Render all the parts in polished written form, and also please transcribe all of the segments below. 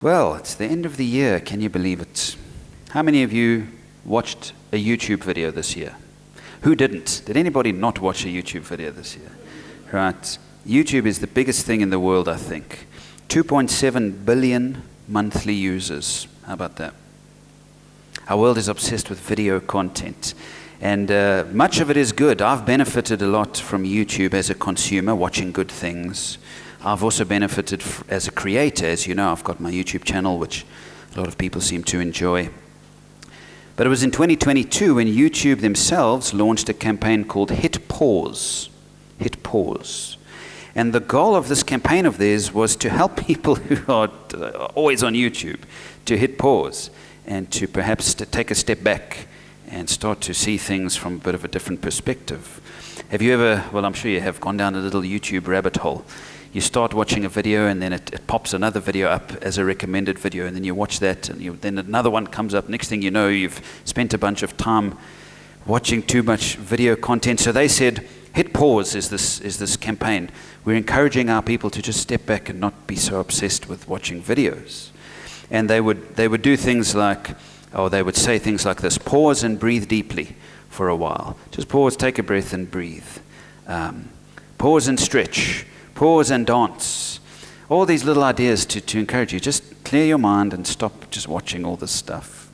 Well, it's the end of the year. Can you believe it? How many of you watched a YouTube video this year? Who didn't? Did anybody not watch a YouTube video this year? Right. YouTube is the biggest thing in the world, I think. 2.7 billion monthly users. How about that? Our world is obsessed with video content. And much of it is good. I've benefited a lot from YouTube as a consumer, watching good things. I've also benefited as a creator. As you know, I've got my YouTube channel, which a lot of people seem to enjoy. But it was in 2022 when YouTube themselves launched a campaign called Hit Pause. Hit Pause. And the goal of this campaign of theirs was to help people who are always on YouTube to hit pause and to perhaps take a step back and start to see things from a bit of a different perspective. Have you ever, well, I'm sure you have, gone down a little YouTube rabbit hole? You start watching a video and then it pops another video up as a recommended video, and then you watch that and then another one comes up. Next thing you know, you've spent a bunch of time watching too much video content. So they said, Hit Pause is this campaign. We're encouraging our people to just step back and not be so obsessed with watching videos. And they would do things like, they would say things like this: pause and breathe deeply for a while. Just pause, take a breath and breathe. Pause and stretch. Pause and dance. All these little ideas to encourage you. Just clear your mind and stop just watching all this stuff.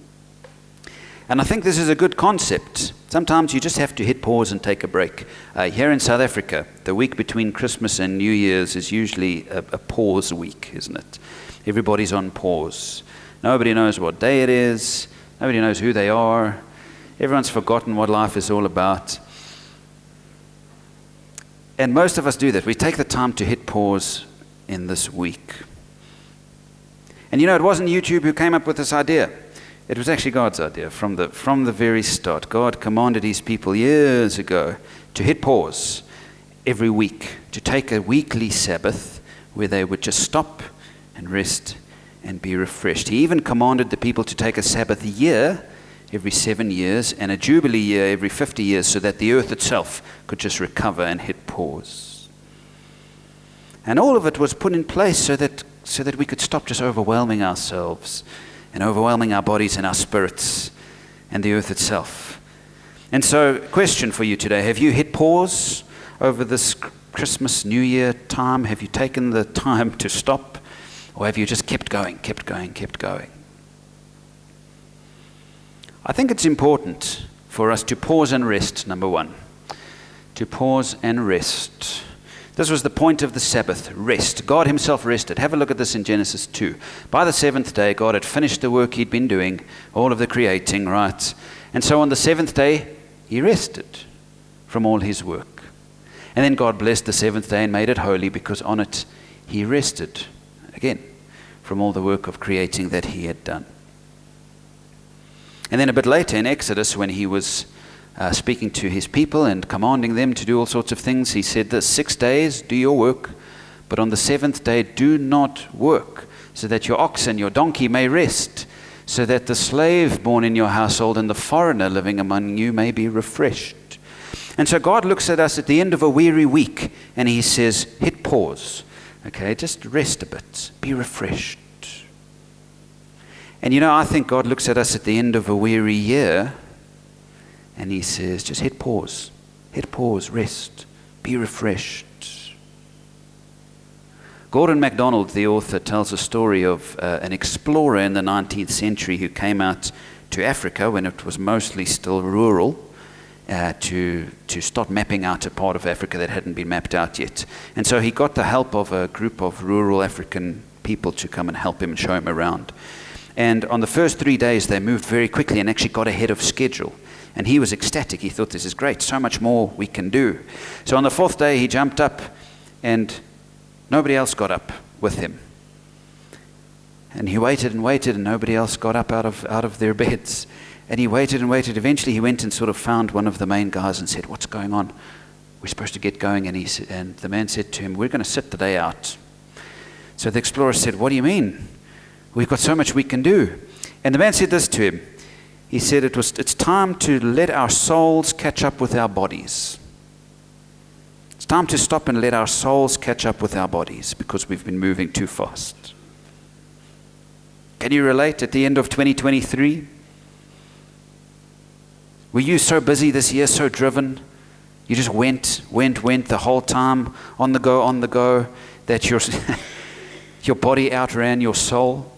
And I think this is a good concept. Sometimes you just have to hit pause and take a break. Here in South Africa, the week between Christmas and New Year's is usually a pause week, isn't it? Everybody's on pause. Nobody knows what day it is. Nobody knows who they are. Everyone's forgotten what life is all about. And most of us do that. We take the time to hit pause in this week. And you know, it wasn't YouTube who came up with this idea. It was actually God's idea from the very start. God commanded his people years ago to hit pause every week, to take a weekly Sabbath where they would just stop and rest and be refreshed. He even commanded the people to take a Sabbath year every 7 years and a Jubilee year every 50 years so that the earth itself could just recover and hit pause. And all of it was put in place so that we could stop just overwhelming ourselves and overwhelming our bodies and our spirits and the earth itself. And so, question for you today: have you hit pause over this Christmas, New Year time? Have you taken the time to stop? Or have you just kept going? I think it's important for us to pause and rest, number one. To pause and rest. This was the point of the Sabbath, rest. God himself rested. Have a look at this in Genesis 2. By the seventh day, God had finished the work he'd been doing, all of the creating, right? And so on the seventh day, he rested from all his work. And then God blessed the seventh day and made it holy, because on it he rested, again, from all the work of creating that he had done. And then a bit later in Exodus, when he was speaking to his people and commanding them to do all sorts of things, he said this: 6 days do your work, but on the seventh day do not work, so that your ox and your donkey may rest, so that the slave born in your household and the foreigner living among you may be refreshed. And so God looks at us at the end of a weary week and he says, hit pause. Okay, just rest a bit, be refreshed. And you know, I think God looks at us at the end of a weary year and he says, just hit pause, rest, be refreshed. Gordon MacDonald, the author, tells a story of an explorer in the 19th century who came out to Africa when it was mostly still rural, to start mapping out a part of Africa that hadn't been mapped out yet. And so he got the help of a group of rural African people to come and help him and show him around. And on the first 3 days, they moved very quickly and actually got ahead of schedule. And he was ecstatic. He thought, this is great, so much more we can do. So on the fourth day, he jumped up and nobody else got up with him. And he waited and nobody else got up out of their beds. And he waited and waited. Eventually, he went and sort of found one of the main guys and said, what's going on? We're supposed to get going. And the man said to him, we're going to sit the day out. So the explorer said, what do you mean? We've got so much we can do. And the man said this to him. He said, it's time to let our souls catch up with our bodies. It's time to stop and let our souls catch up with our bodies, because we've been moving too fast. Can you relate at the end of 2023? Were you so busy this year, so driven? You just went the whole time, on the go, that your body outran your soul?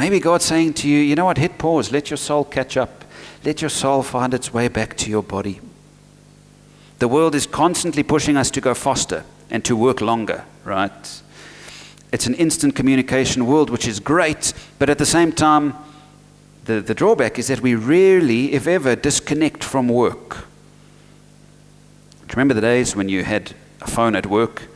Maybe God's saying to you, you know what, hit pause, let your soul catch up. Let your soul find its way back to your body. The world is constantly pushing us to go faster and to work longer, right? It's an instant communication world, which is great, but at the same time, the drawback is that we rarely, if ever, disconnect from work. Do you remember the days when you had a phone at work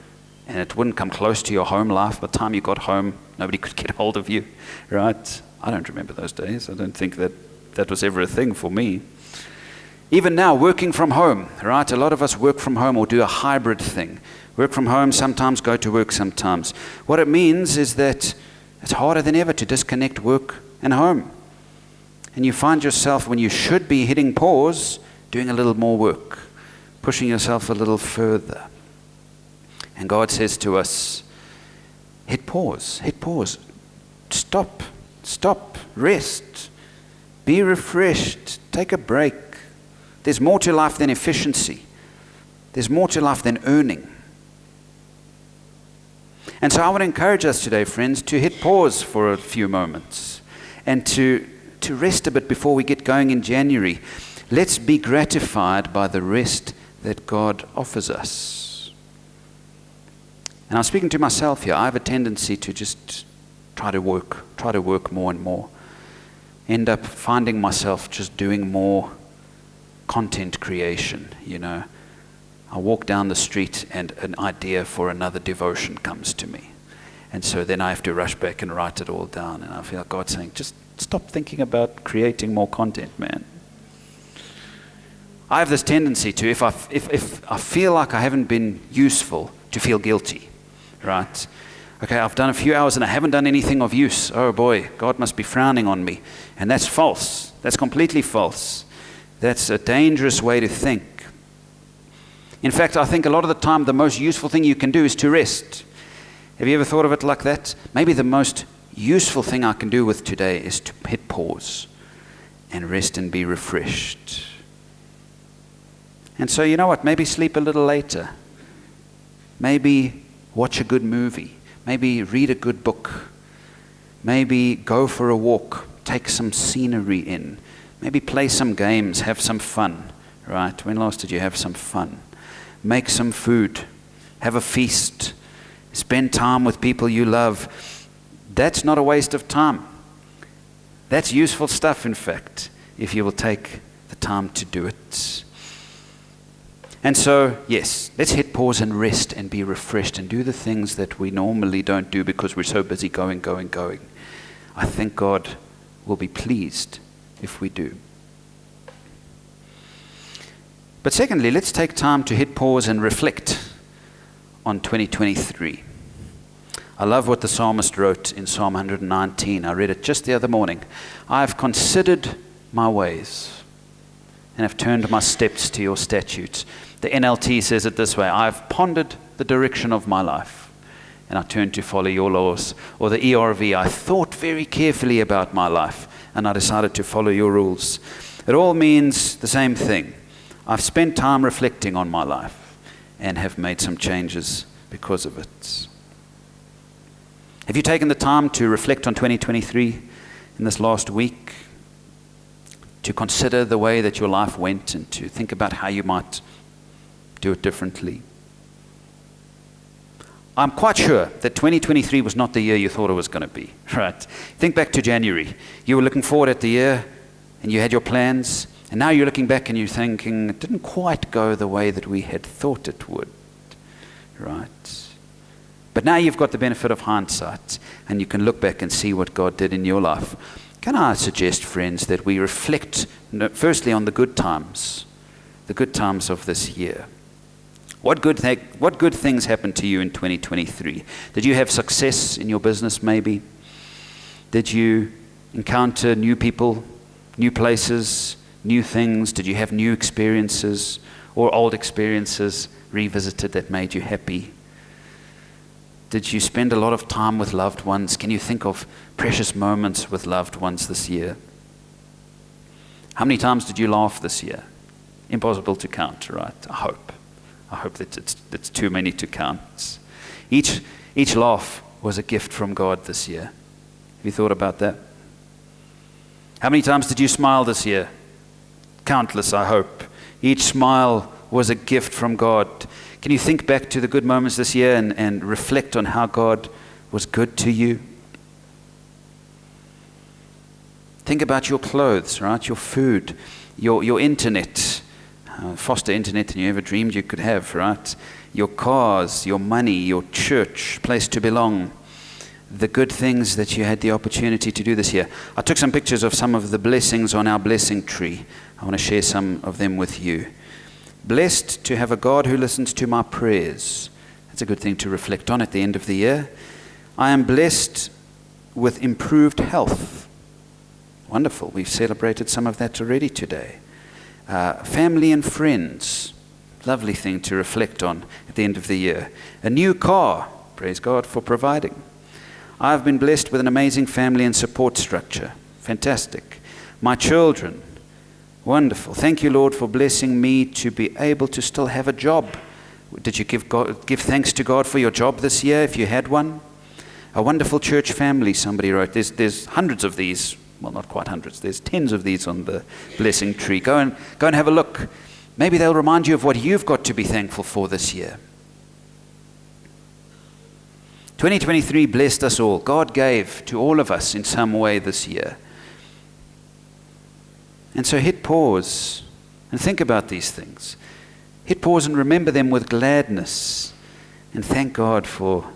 and it wouldn't come close to your home life? By the time you got home, nobody could get hold of you, right? I don't remember those days. I don't think that was ever a thing for me. Even now, working from home, right? A lot of us work from home or do a hybrid thing. Work from home, sometimes go to work sometimes. What it means is that it's harder than ever to disconnect work and home. And you find yourself, when you should be hitting pause, doing a little more work, pushing yourself a little further. And God says to us, hit pause, stop, rest, be refreshed, take a break. There's more to life than efficiency. There's more to life than earning. And so I want to encourage us today, friends, to hit pause for a few moments and to rest a bit before we get going in January. Let's be gratified by the rest that God offers us. And I'm speaking to myself here. I have a tendency to just try to work more and more. End up finding myself just doing more content creation, you know. I walk down the street and an idea for another devotion comes to me. And so then I have to rush back and write it all down. And I feel like God's saying, just stop thinking about creating more content, man. I have this tendency to, if I feel like I haven't been useful, to feel guilty, right? Okay, I've done a few hours and I haven't done anything of use. Oh boy, God must be frowning on me. And that's false. That's completely false. That's a dangerous way to think. In fact, I think a lot of the time the most useful thing you can do is to rest. Have you ever thought of it like that? Maybe the most useful thing I can do with today is to hit pause and rest and be refreshed. And so, you know what? Maybe sleep a little later. Maybe watch a good movie. Maybe read a good book. Maybe go for a walk. Take some scenery in. Maybe play some games. Have some fun. Right? When last did you have some fun? Make some food. Have a feast. Spend time with people you love. That's not a waste of time. That's useful stuff, in fact, if you will take the time to do it. And so, yes, let's hit pause and rest and be refreshed and do the things that we normally don't do because we're so busy going. I think God will be pleased if we do. But secondly, let's take time to hit pause and reflect on 2023. I love what the psalmist wrote in Psalm 119. I read it just the other morning. I have considered my ways and have turned my steps to your statutes. The NLT says it this way: I have pondered the direction of my life and I turned to follow your laws. Or the ERV, I thought very carefully about my life and I decided to follow your rules. It all means the same thing. I've spent time reflecting on my life and have made some changes because of it. Have you taken the time to reflect on 2023 in this last week? To consider the way that your life went and to think about how you might do it differently? I'm quite sure that 2023 was not the year you thought it was going to be, right? Think back to January. You were looking forward at the year and you had your plans, and now you're looking back and you're thinking, it didn't quite go the way that we had thought it would, right? But now you've got the benefit of hindsight and you can look back and see what God did in your life. Can I suggest, friends, that we reflect firstly on the good times of this year? What good things happened to you in 2023? Did you have success in your business maybe? Did you encounter new people, new places, new things? Did you have new experiences or old experiences revisited that made you happy? Did you spend a lot of time with loved ones? Can you think of precious moments with loved ones this year? How many times did you laugh this year? Impossible to count, right? I hope that it's too many to count. Each laugh was a gift from God this year. Have you thought about that? How many times did you smile this year? Countless, I hope. Each smile was a gift from God. Can you think back to the good moments this year and reflect on how God was good to you? Think about your clothes, right? Your food, your internet, faster internet than you ever dreamed you could have, right? Your cars, your money, your church, place to belong, the good things that you had the opportunity to do this year. I took some pictures of some of the blessings on our blessing tree. I want to share some of them with you. Blessed to have a God who listens to my prayers. That's a good thing to reflect on at the end of the year. I am blessed with improved health. Wonderful. We've celebrated some of that already today. Family and friends. Lovely thing to reflect on at the end of the year. A new car. Praise God for providing. I've been blessed with an amazing family and support structure. Fantastic. My children. Wonderful. Thank you, Lord, for blessing me to be able to still have a job. Did you give thanks to God for your job this year, if you had one? A wonderful church family, somebody wrote. There's hundreds of these. Well, not quite hundreds. There's tens of these on the blessing tree. Go and have a look. Maybe they'll remind you of what you've got to be thankful for this year. 2023 blessed us all. God gave to all of us in some way this year. And so hit pause and think about these things. Hit pause and remember them with gladness. And thank God for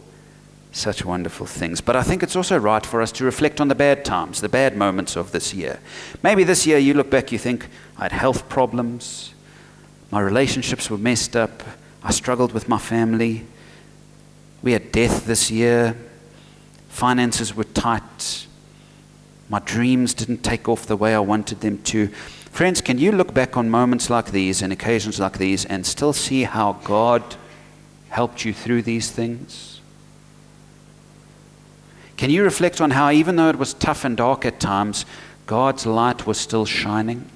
such wonderful things. But I think it's also right for us to reflect on the bad times, the bad moments of this year. Maybe this year you look back, you think, I had health problems, my relationships were messed up, I struggled with my family, we had death this year, finances were tight, my dreams didn't take off the way I wanted them to. Friends, can you look back on moments like these and occasions like these and still see how God helped you through these things? Can you reflect on how, even though it was tough and dark at times, God's light was still shining?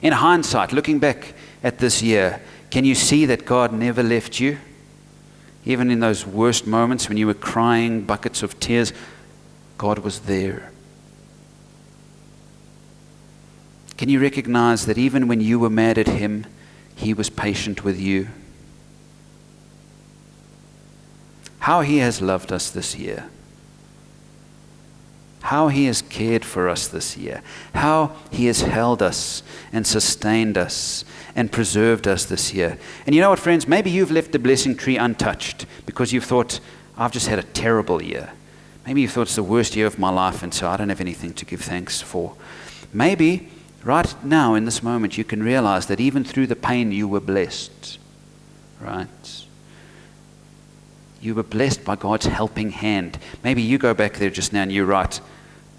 In hindsight, looking back at this year, can you see that God never left you? Even in those worst moments when you were crying buckets of tears, God was there. Can you recognize that even when you were mad at Him, He was patient with you? How He has loved us this year. How He has cared for us this year. How He has held us and sustained us and preserved us this year. And you know what, friends? Maybe you've left the blessing tree untouched because you've thought, I've just had a terrible year. Maybe you thought it's the worst year of my life, and so I don't have anything to give thanks for. Maybe right now in this moment you can realize that even through the pain you were blessed. Right? You were blessed by God's helping hand. Maybe you go back there just now and you write,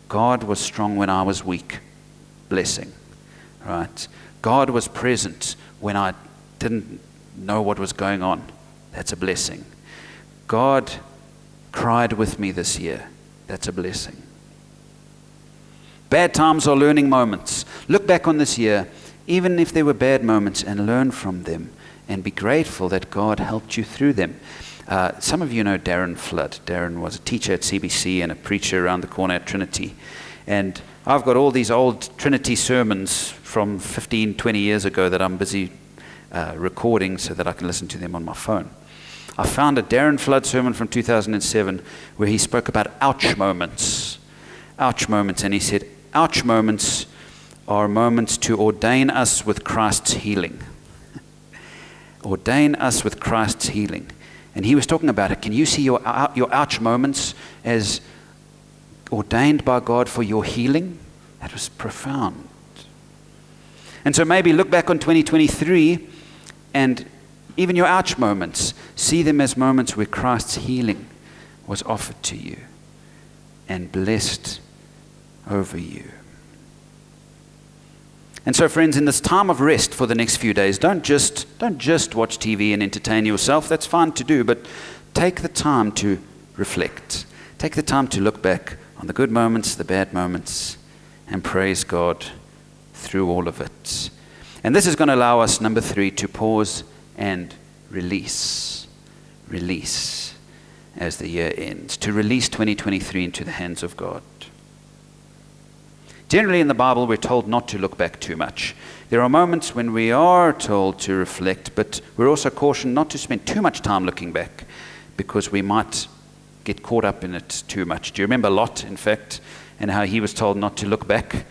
God was strong when I was weak. Blessing. Right? God was present when I didn't know what was going on. That's a blessing. God cried with me this year. That's a blessing. Bad times are learning moments. Look back on this year, even if there were bad moments, and learn from them and be grateful that God helped you through them. Some of you know Darren Flood. Darren was a teacher at CBC and a preacher around the corner at Trinity. And I've got all these old Trinity sermons from 15, 20 years ago that I'm busy recording so that I can listen to them on my phone. I found a Darren Flood sermon from 2007 where he spoke about ouch moments. Ouch moments. And he said, ouch moments are moments to ordain us with Christ's healing. Ordain us with Christ's healing. And he was talking about it. Can you see your ouch moments as ordained by God for your healing? That was profound. And so maybe look back on 2023 and even your ouch moments, see them as moments where Christ's healing was offered to you and blessed over you. And so, friends, in this time of rest for the next few days, don't just watch TV and entertain yourself. That's fine to do, but take the time to reflect. Take the time to look back on the good moments, the bad moments, and praise God through all of it. And this is going to allow us, number 3, to pause and release. Release as the year ends. To release 2023 into the hands of God. Generally in the Bible, we're told not to look back too much. There are moments when we are told to reflect, but we're also cautioned not to spend too much time looking back because we might get caught up in it too much. Do you remember Lot, in fact, and how he was told not to look back?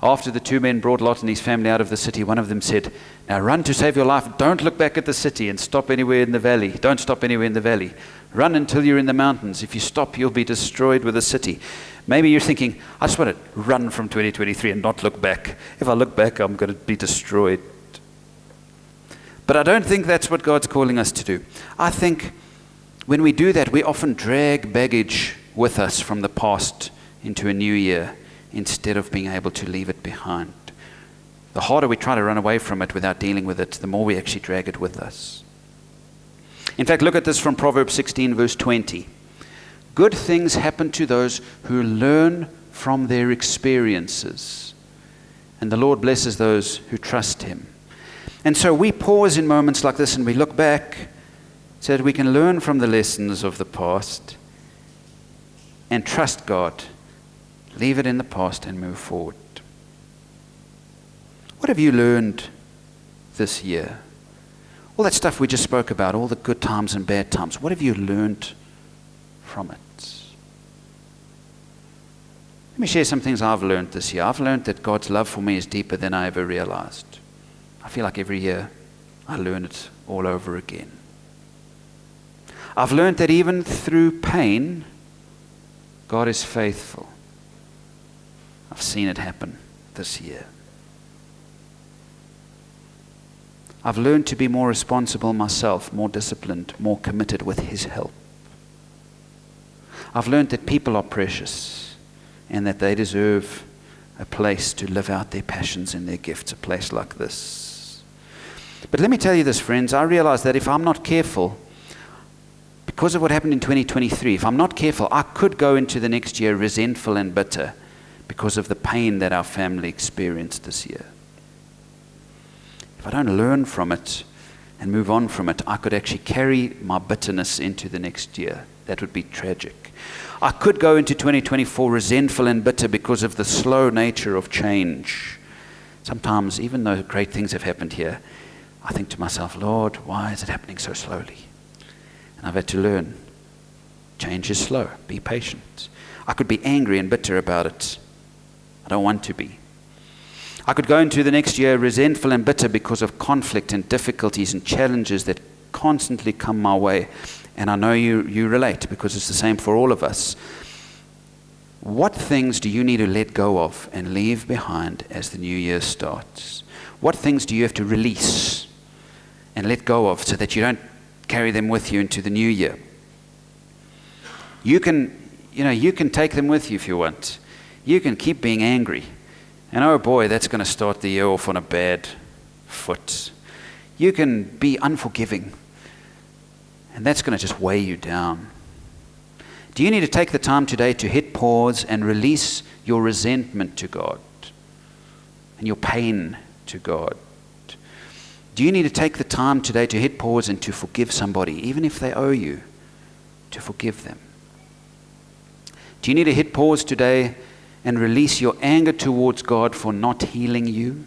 After the 2 men brought Lot and his family out of the city, one of them said, "Now run to save your life. Don't look back at the city and stop anywhere in the valley. Don't stop anywhere in the valley. Run until you're in the mountains. If you stop, you'll be destroyed with the city." Maybe you're thinking, I just want to run from 2023 and not look back. If I look back, I'm going to be destroyed. But I don't think that's what God's calling us to do. I think when we do that, we often drag baggage with us from the past into a new year instead of being able to leave it behind. The harder we try to run away from it without dealing with it, the more we actually drag it with us. In fact, look at this from Proverbs 16, verse 20. Good things happen to those who learn from their experiences, and the Lord blesses those who trust Him. And so we pause in moments like this and we look back so that we can learn from the lessons of the past and trust God. Leave it in the past and move forward. What have you learned this year? All that stuff we just spoke about, all the good times and bad times, what have you learned from it? Let me share some things I've learned this year. I've learned that God's love for me is deeper than I ever realized. I feel like every year I learn it all over again. I've learned that even through pain, God is faithful. I've seen it happen this year. I've learned to be more responsible myself, more disciplined, more committed with His help. I've learned that people are precious and that they deserve a place to live out their passions and their gifts, a place like this. But let me tell you this, friends, I realize that if I'm not careful, because of what happened in 2023, if I'm not careful, I could go into the next year resentful and bitter because of the pain that our family experienced this year. If I don't learn from it and move on from it, I could actually carry my bitterness into the next year. That would be tragic. I could go into 2024 resentful and bitter because of the slow nature of change. Sometimes, even though great things have happened here, I think to myself, Lord, why is it happening so slowly? And I've had to learn. Change is slow. Be patient. I could be angry and bitter about it. I don't want to be. I could go into the next year resentful and bitter because of conflict and difficulties and challenges that constantly come my way. And I know you relate because it's the same for all of us. What things do you need to let go of and leave behind as the new year starts? What things do you have to release and let go of so that you don't carry them with you into the new year? You can take them with you if you want. You can keep being angry. And oh boy, that's going to start the year off on a bad foot. You can be unforgiving. And that's going to just weigh you down. Do you need to take the time today to hit pause and release your resentment to God and your pain to God? Do you need to take the time today to hit pause and to forgive somebody, even if they owe you, to forgive them? Do you need to hit pause today and release your anger towards God for not healing you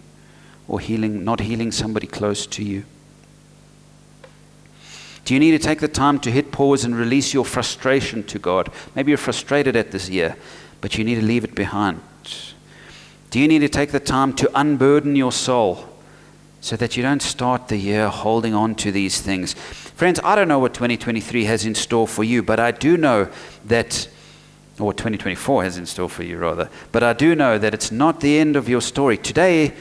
or not healing somebody close to you? Do you need to take the time to hit pause and release your frustration to God? Maybe you're frustrated at this year, but you need to leave it behind. Do you need to take the time to unburden your soul so that you don't start the year holding on to these things? Friends, I don't know what 2023 has in store for you, but I do know that, or 2024 has in store for you rather, but I do know that it's not the end of your story. Today,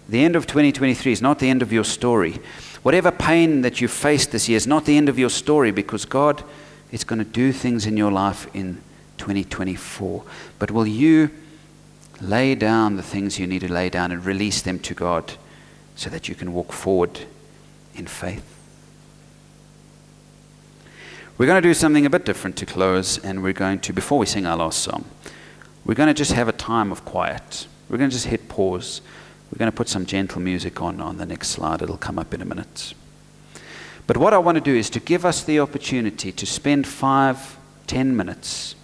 the end of 2023 is not the end of your story. Whatever pain that you faced this year is not the end of your story, because God is going to do things in your life in 2024. But will you lay down the things you need to lay down and release them to God so that you can walk forward in faith? We're going to do something a bit different to close, and we're going to, before we sing our last song, we're going to just have a time of quiet. We're going to just hit pause. We're going to put some gentle music on the next slide. It'll come up in a minute. But what I want to do is to give us the opportunity to spend 5-10 minutes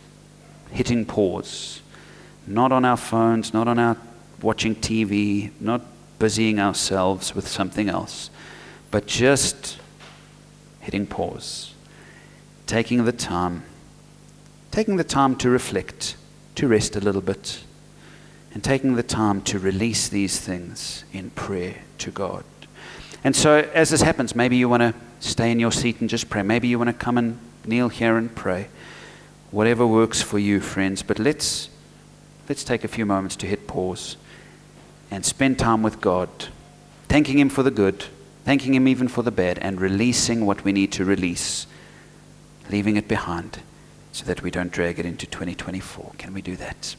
hitting pause. Not on our phones, not on our watching TV, not busying ourselves with something else, but just hitting pause. Taking the time to reflect, to rest a little bit, and taking the time to release these things in prayer to God. And so as this happens, maybe you want to stay in your seat and just pray. Maybe you want to come and kneel here and pray. Whatever works for you, friends. But let's take a few moments to hit pause and spend time with God, thanking Him for the good, thanking Him even for the bad, and releasing what we need to release, leaving it behind so that we don't drag it into 2024. Can we do that?